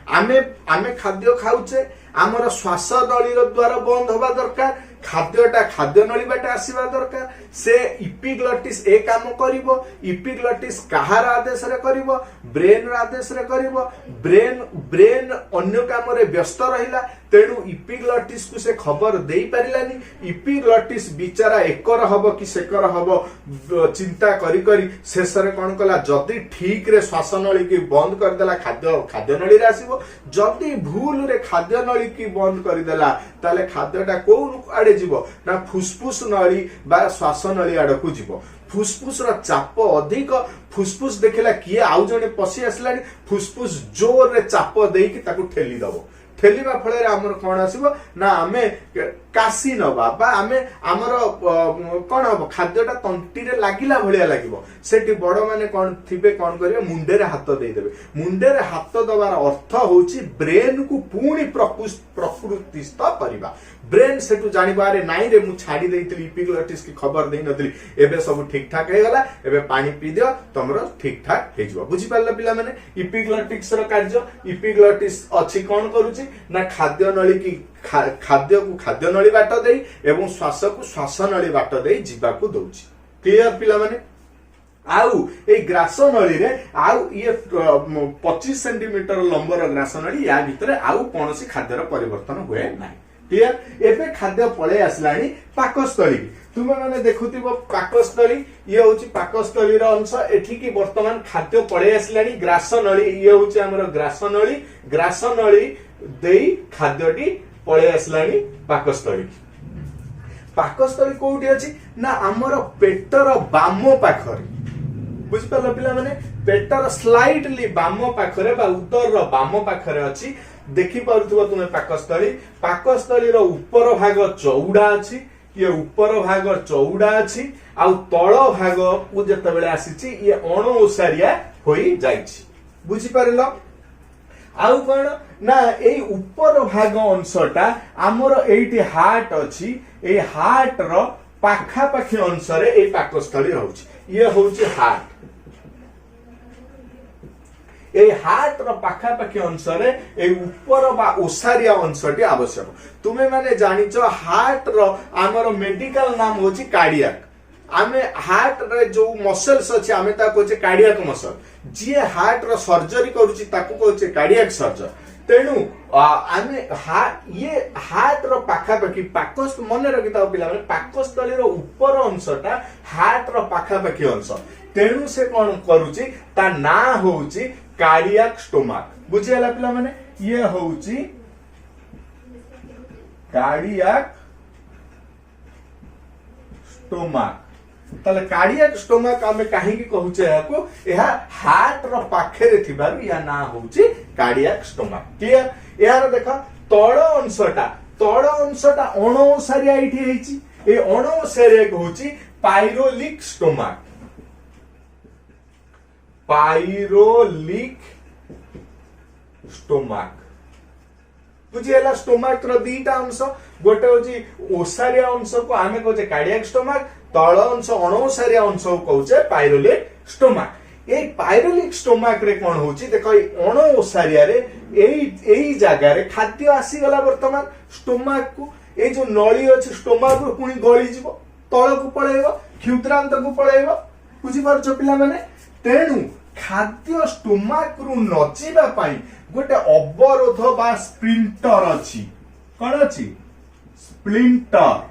आमे खाद्य खाउचे आमर श्वास नलीर द्वार बंद होबा दरकार खाद्यटा खाद्य नली बाटे आसीबा दरकार से इपिग्लटिस ए काम करिवो इपिग्लटिस कहार आदेश रे करिवो ब्रेन रा आदेश रे करिवो ब्रेन अन्य काम रे व्यस्त रहिला तेणु इपिग्लटिस को से खबर देई परिलानी इपिग्लटिस बिचारा एकर हबो कि सेकर हबो चिंता करी करी शेष रे कोन कला जदी ठीक रे श्वास नली की बंद कर देला खाद्य नली रे आसीबो जदी भूल रे खाद्य नली की बंद कर देला ताले खाद्यटा को आडे जीवो ना फुसफुस नली बा श्वास नली आडकू जीवो फुसफुस रो चाप अधिक फुसफुस देखिला किए आउ जने पसी आसलानी फुसफुस जोर रे चाप देई कि ताकू ठेली दबो ठेलिबा फळे हमर कोन आसीबो ना आमे कासी नबा बा आमे हमर कोन हबो खाद्यटा तंटी रे लागिला भलिया लागिबो सेठी बड़ माने कोन थिबे कोन करिवे मुंडे रे हाथ देई देबे मुंडे रे हाथ दबार अर्थ होउची ब्रेन को पूरी प्रकृतिस्थ परिबा ब्रेन सेटू जानि बारे नाइ रे मु छाडी देइतली इपिग्लटिस की खबर देई नतली एबे सब ठीक ठाक हे गला एबे पानी पी दियो तमरो ठीक ठाक हे जिवो बुझी पारला पिला माने इपिग्लटिस रो कार्य इपिग्लटिस अछि कोन करूची ना खाद्य नली की खाद्य को खाद्य नली बाट दे एवं श्वास को श्वास नली बाट दे जीवाकू दउछि। क्लियर पिला माने? आउ ए ग्रास नली रे आउ ये 25 सेंटीमीटर लंबर ग्रास नली या भितरे आउ कोनोसी खाद्यर परिवर्तन हुए नाही। क्लियर? एबे खाद्य पळे आसलानी पाकस्थली। तुमे माने देखुथिबो पाकस्थली ये होची पाकस्थली रो अंश। एठी की वर्तमान खाद्य पळे आसलानी ग्रास नली ये होची हमर ग्रास नली देई खाद्यटी पळे आसलानी पाकस्थली। पाकस्थली कोउठी अछि ना हमर पेटर बाम पाखरे। बुझ पालो पिला माने पेटर स्लाइटली बाम पाखरे बा उदर रो बाम पाखरे अछि। देखि पारुथबो तुमे पाकस्थली रो ऊपर भाग चौड़ा अछि। ये ऊपर भाग चौड़ा अछि आ तळ भाग को जते बेले आसीछि ये अण ओसारिया होई जाइछि। बुझि पारिलो? आउ कोन ना ए ऊपर भाग अंशटा हमर एठी हार्ट अछि। ए हार्ट रो पाखा पाखी अंश रे ए पाकस्थली रहउछि। ये होउछि हार्ट। ए हार्ट रो पाखा पाखी अंश रे ए ऊपर बा ओसारिया अंशटी आवश्यक। तुमे माने जानिचो हार्ट रो हमर मेडिकल नाम होछि कार्डियक। आमे हार्ट रे जो मसल्स अछि आमे ता कोचे कार्डियक मसल। जे हार्ट रो सर्जरी करूछि ताको कोचे कार्डियक सर्जन। तेनु आमे ये हार्ट रो पाखा पाखी पाकस्थ मने रखिता पिला माने पाकस्थली रो ऊपर अंशटा हार्ट रो पाखा पाखी अंश। तेनु से कोन करूछि ता ना होउछि कार्डियक स्टोमाक। बुझियाला पिला माने ये होउछि कार्डियक स्टोमाक। तले कार्डियक स्टोमाक आमे काहे की कहूचे याको एहा हार्ट रो पाखरे थिबारु या ना होउछि कार्डियक स्टोमाक। क्लियर? यार देखा तळ अंशटा अणओसारिया इठी हेछि। ए अणओसारिया होउछि पाइरोलिक स्टोमाक। पाइरोलिक स्टोमाक। बुझियला? स्टोमाक रो दीटा अंश गोटे होची ओसारिया अंश को आमे कहूचे कार्डियक स्टोमाक। तळ अंश अणओसारिया अंश को कहूचे पाइरोलिक स्टोमाक। ए पाइरोलिक स्टोमाक रे कोन होची देखो ए अणओसारिया रे एई जगह रे खाद्य आसी गला वर्तमान स्टोमाक को। ए जो नळी अछि स्टोमाक रो पुनी गळी जिवो तळ को पळेइबो क्षुद्रांत को पळेइबो। बुझि पारछो पिला माने? तेणु खाद्य स्टोमाक रु नजिबा पाई गोटे अवरोध बा स्प्लिंटर अछि। कोन अछि? स्प्लिंटर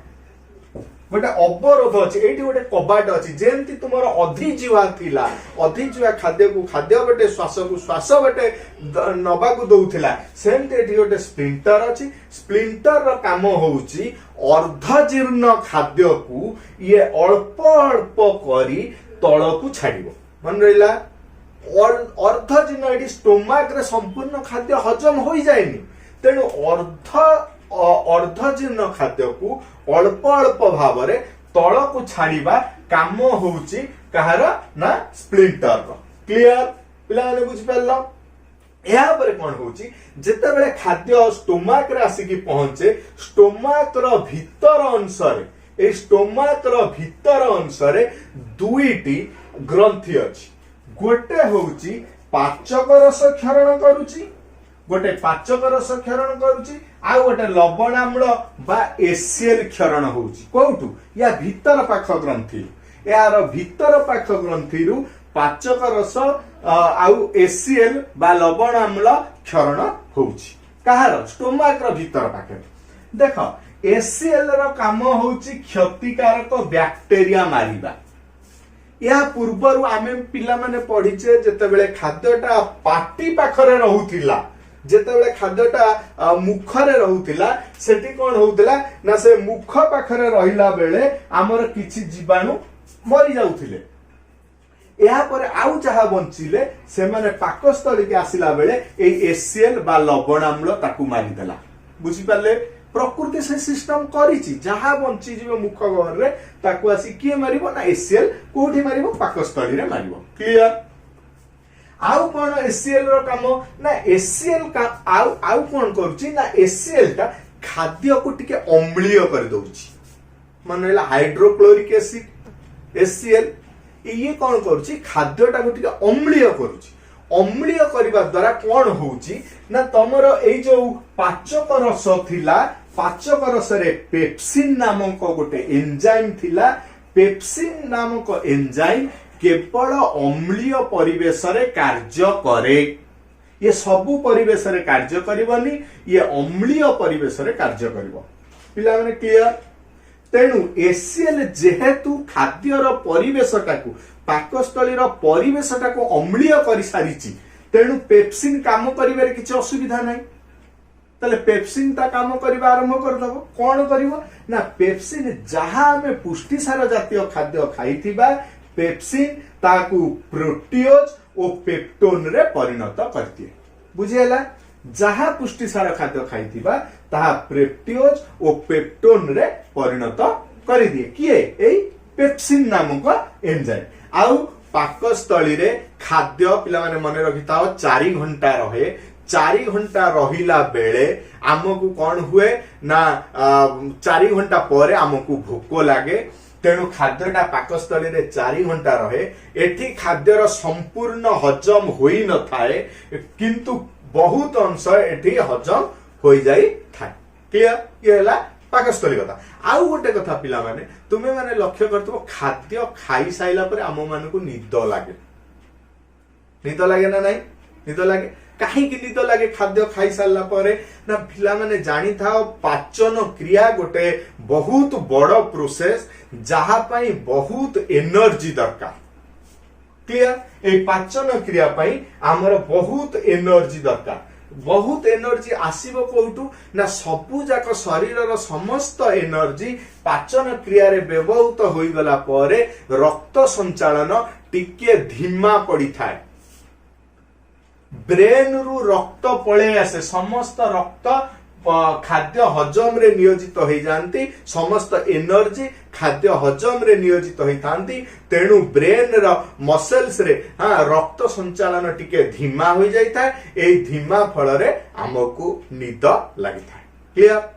गोटे अवरोध अछि। एठी गोटे कबाट अछि। जेंति तुमर अधिजीवा थिला अधिजीवा खाद्य को खाद्य बटे श्वास को श्वास बटे नबा को दउथिला सेंति एठी गोटे स्प्लिंटर अछि। स्प्लिंटर रो काम होउची अर्धजीर्ण खाद्य को ये अल्प अल्प करी तळ को छाडिबो। मन रहिला? अर्धजीर्ण एठी स्टोमाक रे संपूर्ण खाद्य हजम होई जायनी। तेणु अर्धजीर्ण खाद्य को अल्प अल्प भाव रे तळ को छाडिबा काम होउची कहार ना स्प्लिंटर रो। क्लियर? पिला माने बुझि पारलो? या पर कोन होउची जते बेले खाद्य स्टोमाक रे आसी की पहुंचे स्टोमाक रो भीतर अंश रे ए स्टोमाक रो भीतर अंश रे दुईटी ग्रंथि अछि। गोटे होउची पाचक रस क्षरण करूची। गोटे पाचक रस क्षरण करूची आ गोटे लवणाम्ल बा एसीएल क्षरण होउची। कोउटू? या भीतर पाख ग्रंथि। यार भीतर पाख ग्रंथि रु पाचक रस आउ एसीएल बा लवणाम्ल क्षरण होउची। कहार? स्टोमाक रो भीतर पाखे। देखो एसीएल रो काम होउची क्षतिकारक बैक्टेरिया मारिबा। या पूर्वरु आमे पिला माने पढिचे जते बेले खाद्यटा पाटी पाखरे रहुतिला जते बेले खाद्यटा मुखरे रहुतिला सेठी कोन होउतिला ना से मुख पाखरे रहिला बेले हमर किछि जीवाणु मरि जाउथिले। या पर आउ जहा बंचिले से माने पाकस्थली के आसिला बेले ए एसीएल बा लवणाम्ल ताकू मारि देला। बुझि पाले? प्रकृति से सिस्टम करिछि जहा बंची जीव मुख गहर रे ताकू आसी किए मारिबो ना एसीएल कोठी मारिबो पाकस्थली रे मारिबो। क्लियर? आउ कोन एसीएल रो काम ना एसीएल का आउ कोन करूछि ना एसीएल ता खाद्य को टिके अम्लीय कर दउछि। मानेला हाइड्रोक्लोरिक एसिड एसीएल ये कोन करूछि खाद्यटा को टिके अम्लीय करूछि। अम्लीय करबा द्वारा कोन होउछि ना तमरो ए जो पाचक रस थिला पाचक रसरे पेप्सिन नामक गोटे एंजाइम थिला। पेप्सिन नामक एंजाइम केवल अम्लीय परिवेश रे कार्य करे। ये सबु परिवेश रे कार्य करिवनी, ये अम्लीय परिवेश रे कार्य करिवो। पिला माने क्लियर। तेणु एसीएल जेहेतु खाद्यर परिवेशटाकू पाकस्थलीर परिवेशटाकू अम्लीय कर सारी, तेणु पेप्सिन काम करिबारे किछि असुविधा नाही। ताले पेप्सिन ता काम करबा आरंभ कर दबो। कोन करिवो ना पेप्सिन जहां हमें पुष्टिसार जातीय खाद्य खाइथिबा पेप्सिन ताकू प्रोटीओज और पेप्टोन रे परिणत करती। बुझिएला, जहां पुष्टिसार खाद्य खाइथिबा ताहा प्रोटीओज और पेप्टोन रे परिणत करि दिए। किए एई पेप्सिन नामक एंजाइम। आउ पाकस्थली रे खाद्य पिला माने मने रखिताओ 4 घंटा रहे। 4 घंटा रहिला बेले आमको कौन हुए ना 4 घंटा पर आमको भोक लगे। तेणु खाद्यटा पाकस्थली रे 4 घंटा रहे। एठी खाद्यर संपूर्ण हजम होई न थाए, किंतु बहुत अंश एठी हजम हो जाई थाए। क्लियर। ये हला पाकस्थली कथा। आउ गोटे कथा पिला माने तुमे माने लक्ष्य करतबो खाद्य खाई साइला पर आम मानकु निद लागे। निद लागे ना नहीं? निद लागे। कहीं निद लगे खाद्य खाई सारा पर ना पिला माने जानी था पाचन क्रिया गोटे बहुत बड़ प्रोसेस जहा पाई बहुत एनर्जी दरकार। क्लियर। ए पाचन क्रिया पाई हमर बहुत एनर्जी दरकार। बहुत एनर्जी आसीबो कोउटू ना सबु जाक शरीरर समस्त एनर्जी पाचन क्रिया रे व्यवहृत होई गला परे रक्त संचालन टिके धीमा पड़ी थाए। ब्रेन रु रक्त पळे आसे, समस्त रक्त खाद्य हजम रे नियोजित हो जाती। समस्त एनर्जी खाद्य हजम रे नियोजित होती। तेणु ब्रेन रो मसल्स रे रक्त संचालन टिके धीमा हो जाता है। ए धीमा फल रे हमको निद लगी था। क्लियर।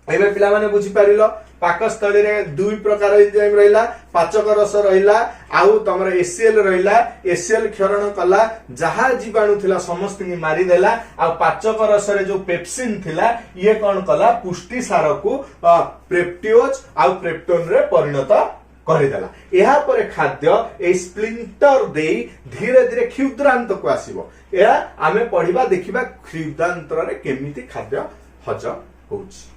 एबे पिला माने बुझी पारिलो पाकस्थली रे दुई प्रकार एंजाइम रहिला। पाचक रस रहिला आउ तमर एसीएल रहिला। एसीएल क्षरण कला जहा जीवाणु थिला समस्त की मारी देला। आ पाचक रस रे जो पेप्सिन थिला ये कोन कला पुष्टि सार को प्रेप्टिओज आउ प्रेप्टोन रे परिणत करि देला। एहा परे खाद्य ए स्प्लिंटर दे धीरे धीरे क्षुद्रांत को आसीबो। एहा आमे पढिबा देखिबा क्षुद्रांतर रे केमिति खाद्य हजम होउची।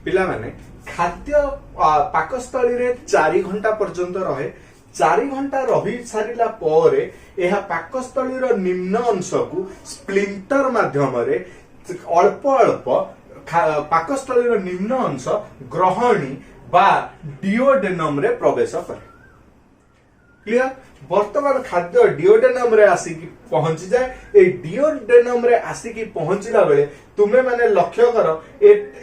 पिला माने खाद्य पाकस्थली रे 4 घंटा पर्यंत रहे। 4 घंटा रही सारिला परे एहा पाकस्थली रो निम्न अंश को स्प्लिंटर माध्यम रे अल्प अल्प पाकस्थली रो निम्न अंश ग्रहणी बा डिओडेनम रे प्रवेश करे। क्लियर। वर्तमान खाद्य डिओडेनम रे आसिकी पहुंची जाए। ए डिओडेनम रे आसिकी पहुंचला बेले तुमे माने लक्ष्य कर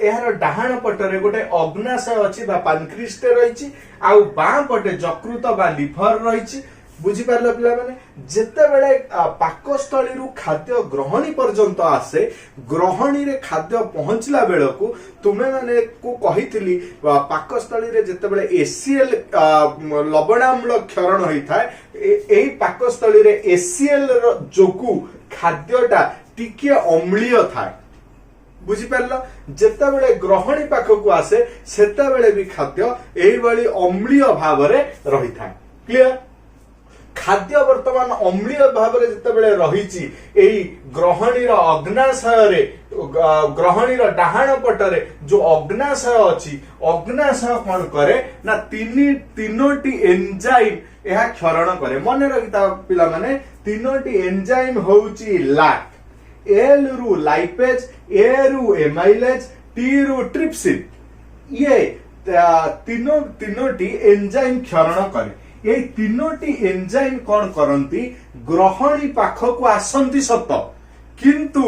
एहार डाहाण पटरे गोटे अग्नाशय अछि बा पानक्रिस्टे रहिछि आउ बां पटे यकृत बा लिभर रहिछि। बुझी पारलो पिला माने जेते बेले पाकस्थली रु खाद्य ग्रहणी पर्यंत आसे, ग्रहणी रे खाद्य पहुंचला बेले को तुमे माने को कहितली पाकस्थली रे जेते बेले एसीएल लवणाम्ल क्षरण होई थाए। एई पाकस्थली रे एसीएल रो जोकु खाद्यटा टिके अम्लीय थाए। बुझी पारलो जेते बेले ग्रहणी पाख को आसे सेते बेले भी खाद्य एई बळी अम्लीय भाव रे रही थाए। क्लियर। खाद्य वर्तमान अम्लीय भाव रे जेते बेले रहिछि एई ग्रहणीर अग्नाशय रे ग्रहणीर डाहाण पटरे जो अग्नाशय अछि अग्नाशय कोन करे ना तीनोटी एंजाइम एहा क्षरण करे। मने रखिता पिला माने तीनोटी एंजाइम होउछि लैक, एल रु लाइपेज, ए रु एमाइलेज, टी रु ट्रिप्सिन। ये तीनोटी एंजाइम क्षरण करे। ये तीनोटी एंजाइम कौन करती ग्रहणी पाख को आसंती सत, किंतु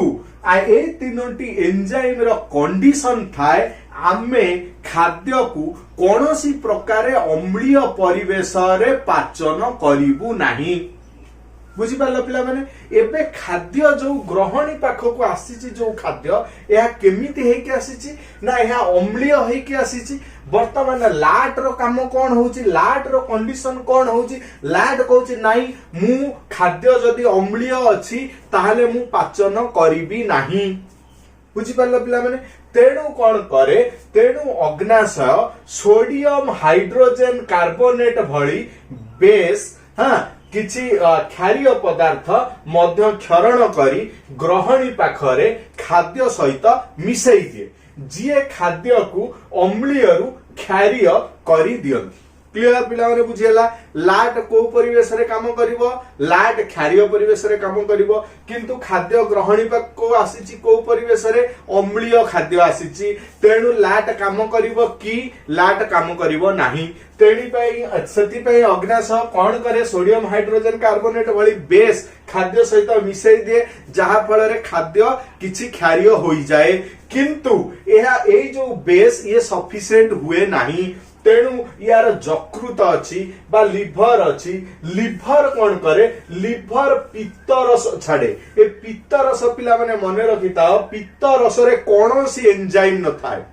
ए तीनोटी एंजाइम रो कंडीशन थाए आमे खाद्य को कौनसी प्रकार अम्लीय परिवेश रे पाचन करिबु नाही। बुझी पारलो पिला माने एबे खाद्य जो ग्रहणी पाख को आसीची जो खाद्य एहा केमिति हे के आसीची ना एहा अम्लीय हे के आसीची। वर्तमान लाट रो काम कोन होउची, लाट रो कंडीशन कोन होउची। लाट कहउची नाही मु खाद्य जदी अम्लीय अछि ताहाले मु पाचन करिबी नाही। बुझी पारलो पिला माने तेणु कौन करे तेणु अग्नाशय सोडियम हाइड्रोजेन कार्बोनेट भली बेस हाँ किछि क्षारीय पदार्थ मध्य क्षरण करी ग्रहणी पाखरे खाद्य सहित मिसई दिए जी खाद्य को अम्लीय रु क्षारीय करी दियंती क्लियर पिला माने बुझियला लाट को परिवेश रे काम करिवो लाट क्षारीय परिवेश रे काम करिवो किंतु खाद्य ग्रहणी को आसीची को परिवेश रे अम्लीय खाद्य आसीची तेणु लाट काम करिवो कि लाट काम करिवो नाही तेणी पई सती पई अग्नाशय कोन करे सोडियम हाइड्रोजन कार्बोनेट वाली बेस खाद्य सहित मिसई दिए जहा फल रे खाद्य किछि क्षारीय होई जाए किंतु एहा ए जो बेस ये सफिशिएंट हुए नाही तेणु यार यकृत अच्छी बा लिभर अच्छी लिभर कौन करे लिभर पित्तरस छाड़े ए पित्तरस पिला माने मने रखिता पित्तरस रे कौनसी एंजाइम न थाए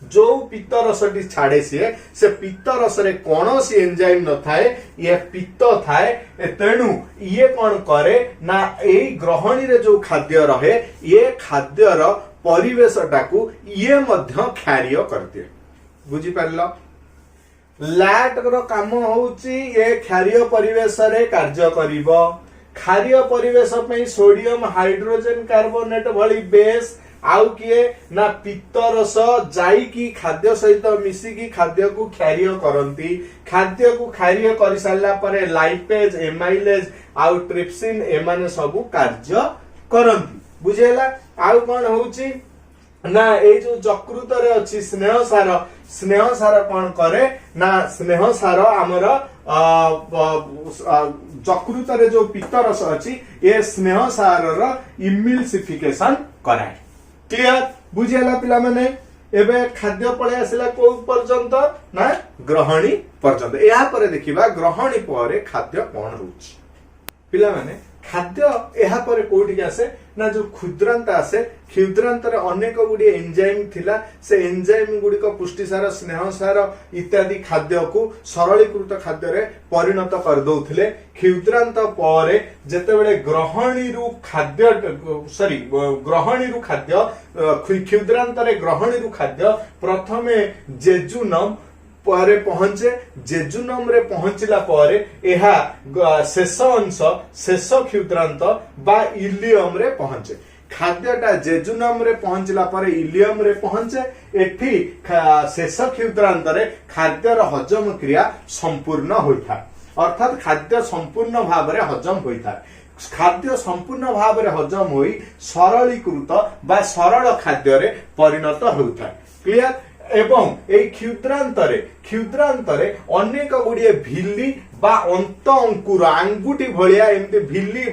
जो पित्तरस टी छाड़े से पित्तरस रे कौनसी एंजाइम न थाए ये पित्त थाए तेणु ये कौन करे ना ए ग्रहणी रे जो खाद्य रहे ये खाद्यर परिवेश टाकू ये मध्य क्षारीय करते बुझी पारल लैट रो काम होउची ये क्षारीय परिवेश रे कार्य करिवो क्षारीय परिवेश पे सोडियम हाइड्रोजन कार्बोनेट भली बेस आउ किए ना पित्तरस जाई की खाद्य सहित मिसी की खाद्य को क्षारीय करंती खाद्य को क्षारीय कर सारला परे लाइपेज एमाइलेज आउ ट्रिप्सिन एमाने सब कार्य करंती बुझेला आउ कोन होउची ना ए जो यकृत रे अछि स्नेह सार कौन करे ना स्नेह सार आमर यकृत रे जो पित्तरस अछि ये स्नेह सार रो इमिल्सिफिकेशन कराए क्लियर बुझियला पिला माने एबे खाद्य पळे आसिला को पर्यंत ना ग्रहणी पर्यंत या परे देखिबा ग्रहणी परे खाद्य कोन होउची पिला माने खाद्य एहा परे कोठी आसे ना जो क्षुद्रांत आसे क्षुद्रांत रे अनेक गुडी एंजाइम थिला से एंजाइम गुडी को पुष्टिसार स्नेहसार इत्यादि खाद्य को सरलीकृत खाद्य रे परिणत कर दउथिले क्षुद्रांत परे जेतेबेले ग्रहणी रु खाद्य ग्रहणी रु खाद्य क्षुद्रांत रे ग्रहणी रु खाद्य प्रथमे जेजुनम परे पहुंचे जेजुनम रे पहुंचला परे एहा शेष अंश शेष क्षुद्रांत बा इलियम रे पहुंचे खाद्यटा जेजुनम रे पहुंचला परे इलियम रे पहुंचे एठी शेष क्षुद्रांत रे खाद्यर हजम क्रिया संपूर्ण होइथा अर्थात खाद्य संपूर्ण भाव रे हजम होइथा खाद्य संपूर्ण भाव रे हजम होई सरलीकृत बा सरल खाद्य रे परिणत होइथा क्लियर एवं एई क्षुद्रांतरे अनेक गुड़िए भिल्ली बा अंत अंकुर आंगुठी भलिया एमती भिल्ली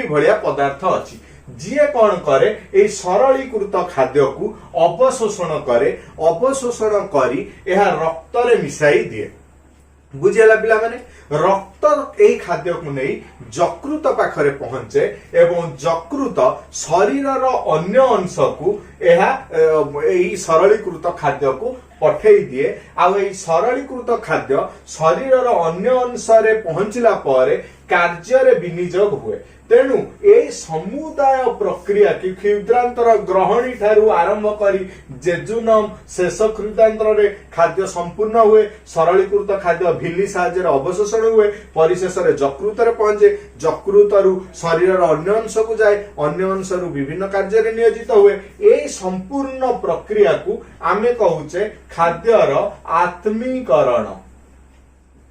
भलिया पदार्थ अछि जिए कौन करे ए सरलीकृत खाद्य को अवशोषण करे अवशोषण करी एहा रक्त रे मिसाई दिए बुझेला पिला माने रक्त ए खाद्य को नहीं यकृत पाखरे पहुंचे एवं यकृत शरीरर अन्य अंश को एहा एई सरलीकृत खाद्य को पठेई दिए आ एई सरलीकृत खाद्य शरीरर अन्य अंश रे पहुंचला परे कार्य रे विनियोग हुए तेणु ए समुदाय प्रक्रिया कि क्षुद्रांतर ग्रहणी ठारू आरंभ करी जेजुनम शेष क्षुद्रांतर रे खाद्य संपूर्ण हुए सरलीकृत खाद्य भिल्ली साहाय्य अवशोषण हुए परिशेष रे यकृत रे पहुंचे यकृत रु शरीर अन्य अंश को जाए अन्य अंश रु विभिन्न कार्य रे नियोजित हुए ए संपूर्ण प्रक्रिया को आमे कहूचे खाद्यर आत्मीकरण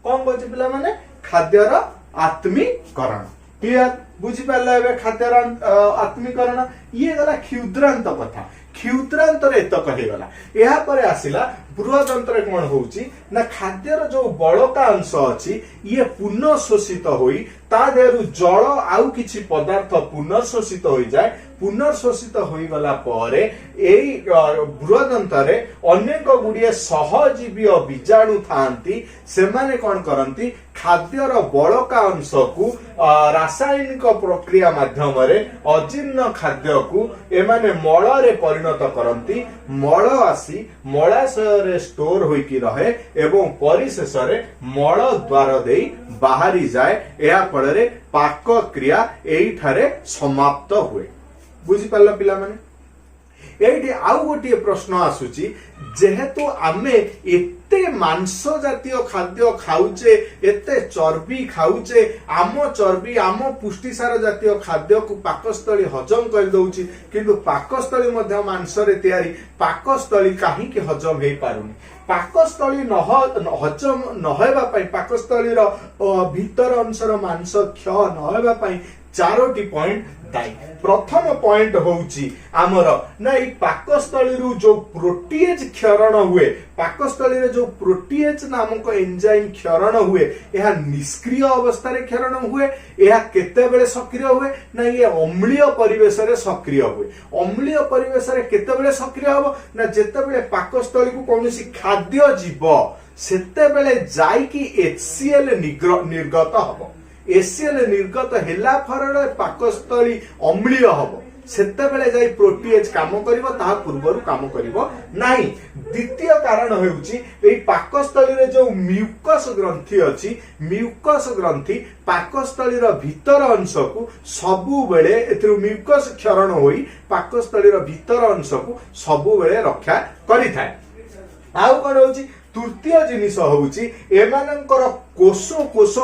कौन कहते पिला माने खाद्यर आत्मीकरण क्लियर बुझी पारला एबे खाद्यर आत्मीकरण ये गला क्षुद्रांत कथा क्षुद्रांत रे तो कहि गला एहा परे आसिला बृहदंतर कोन होउची ना खाद्यर जो बळका अंश अछि ये पुनर्शोषित होई ता देरु जल आउ किछि पदार्थ पुनर्शोषित होई जाय पुनर्शोषित होई गला परे एई बृहदंतरे अनेक गुडिए सहजीवी बीजाणु थांती सेमाने कोन करंती खाद्यर बळका अंश को रासायनिक प्रक्रिया माध्यम रे अजीर्ण खाद्य को एमाने मळ रे परिणत करंती मळ आसी मळाशय रे स्टोर होई की रहे एवं परिशेष रे मळ द्वार देई बाहरी जाए एहा फल रे पाक क्रिया एई ठारे समाप्त हुए बुझी पारला पिला माने एठी आउ गोटे प्रश्न आसुची जेहेतु आमे एते मांस जातीय खाद्य खाऊचे एते चर्बी खाऊचे आम चर्बी आम पुष्टिसार जातीय खाद्य को पाकस्थली हजम कर दउची किंतु पाकस्थली मध्य मांस रे तयारी पाकस्थली काहे कि हजम हे पारुनी पाकस्थली हजम नहेबा पई पाकस्थली रो भीतर अंशर मांस क्षय नहेबा पई चारोटी पॉइंट दायी। प्रथम पॉइंट होउची आमर ना ई पाकस्थली रु जो प्रोटीएज क्षरण हुए पाकस्थली रे जो प्रोटीएज नामक एंजाइम क्षरण हुए यह निष्क्रिय अवस्था रे क्षरण हुए यह केते बेले सक्रिय हुए ना ये अम्लीय परिवेश रे सक्रिय हुए अम्लीय परिवेश रे केते बेले सक्रिय हबो ना जेते बेले पाकस्थली को कोनोसी खाद्य जीव सेते बेले जाई कि HCl निर्गत हबो HCl निर्गत हेला फरळे पाकस्थली अम्लीय हबो सेते बेले जाई प्रोटीएज काम करिवो ता पूर्वरु काम करिवो नाही। द्वितीय कारण हेउची एई पाकस्थली रे जो म्यूकस ग्रंथि अछि म्यूकस ग्रंथि पाकस्थली रो भीतर अंश को सबु बेले एथरु म्यूकस क्षरण होई पाकस्थली रो भीतर अंश को सबु बेले रक्षा करिथाय। आउ कोन होउची तृतीय जिनिस होउची एमानंकर कोष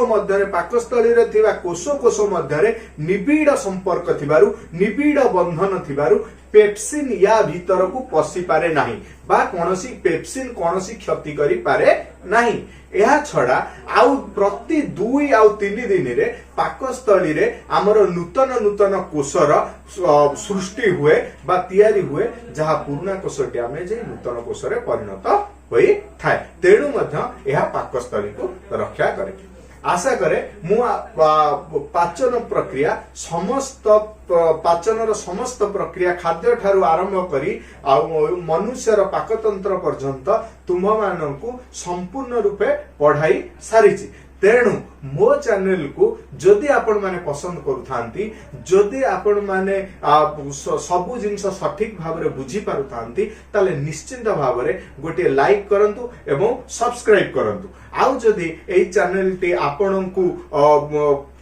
मध्य पाकस्थली रे थिबा कोष मध्य निबिड़ संपर्क थिबारु निबिड़ बंधन थिबारु पेप्सिन या भीतर को पसी पारे नाही बा कोनोसी पेप्सिन कोनोसी क्षति करि पारे नाही। एहा छड़ा आउ प्रति 2 आउ 3 दिन रे पाकस्थली रे हमर नूतन नूतन कोषर सृष्टि हुए बा तयारी हुए जहा पुराना कोषटी आमे जे नूतन कोष रे परिणत होई थाए तेणु मध्य यह पाकस्थली को रक्षा करे। आशा करे मु पाचन प्रक्रिया समस्त पाचन समस्त प्रक्रिया खाद्य ठारू आरंभ करी मनुष्यर पाकतंत्र पर्यंत तुम मानकु संपूर्ण रूपे पढ़ाई सारिछि। तेणु मो चैनल को जदि आपण माने पसंद करूथांती जदि आपण माने सबु जिंस सठिक भाव रे बुझी पारुथांती ताले निश्चित भाव रे गोटे लाइक करंतु एवं सब्सक्राइब करंतु। आउ जदि एई चैनल टी आपणंकु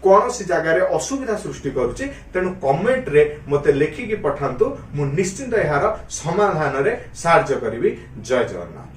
कौनसी जगार असुविधा सृष्टि करुच्ची तेणु कमेंट रे मते लेखिकी पठांतु मु निश्चित यार समाधान रे साहाय्य करिवि। जय जगन्नाथ।